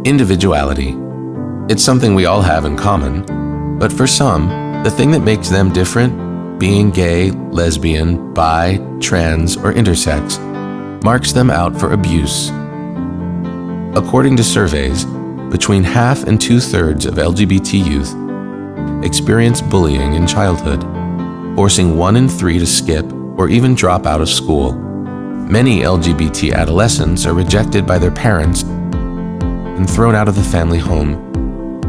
Individuality. It's something we all have in common, but for some, the thing that makes them different, being gay, lesbian, bi, trans, or intersex, marks them out for abuse. According to surveys, between half and 2/3 of LGBT youth experience bullying in childhood, forcing 1 in 3 to skip or even drop out of school. Many LGBT adolescents are rejected by their parents and thrown out of the family home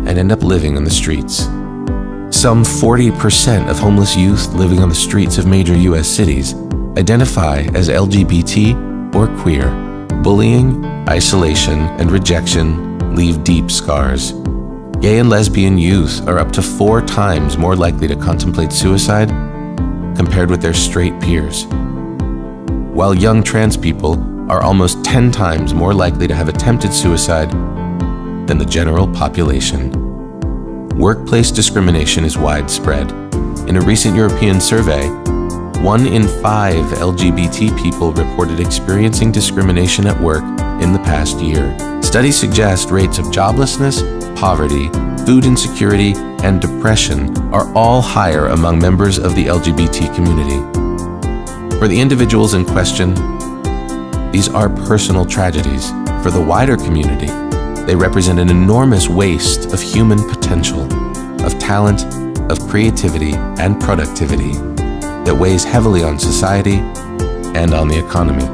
and end up living on the streets. Some 40% of homeless youth living on the streets of major U.S. cities identify as LGBT or queer. Bullying, isolation, and rejection leave deep scars. Gay and lesbian youth are up to 4 times more likely to contemplate suicide compared with their straight peers, while young trans people are almost 10 times more likely to have attempted suicide than the general population. Workplace discrimination is widespread. In a recent European survey, 1 in 5 LGBT people reported experiencing discrimination at work in the past year. Studies suggest rates of joblessness, poverty, food insecurity, and depression are all higher among members of the LGBT community. For the individuals in question, these are personal tragedies. For the wider community, they represent an enormous waste of human potential, of talent, of creativity, and productivity that weighs heavily on society and on the economy.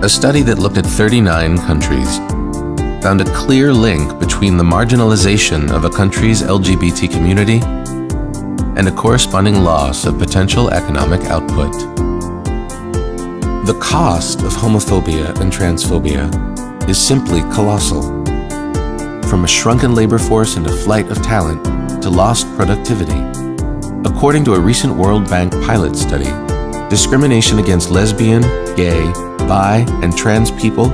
A study that looked at 39 countries found a clear link between the marginalization of a country's LGBT community and a corresponding loss of potential economic output. The cost of homophobia and transphobia is simply colossal. From a shrunken labor force and a flight of talent to lost productivity. According to a recent World Bank pilot study, discrimination against lesbian, gay, bi, and trans people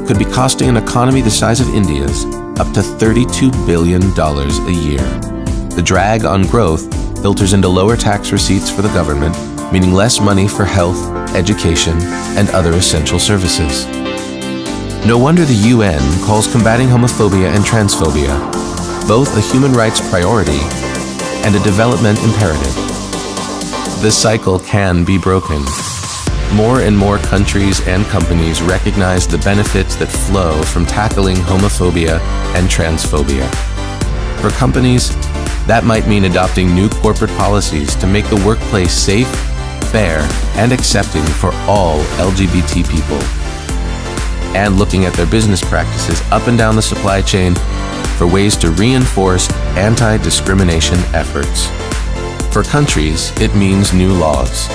could be costing an economy the size of India's up to $32 billion a year. The drag on growth filters into lower tax receipts for the government, meaning less money for health, education, and other essential services. No wonder the UN calls combating homophobia and transphobia both a human rights priority and a development imperative. This cycle can be broken. More and more countries and companies recognize the benefits that flow from tackling homophobia and transphobia. For companies, that might mean adopting new corporate policies to make the workplace safe, fair, and accepting for all LGBT people, and looking at their business practices up and down the supply chain for ways to reinforce anti-discrimination efforts. For countries, it means new laws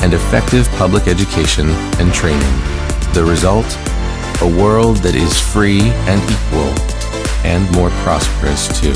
and effective public education and training. The result? A world that is free and equal, and more prosperous too.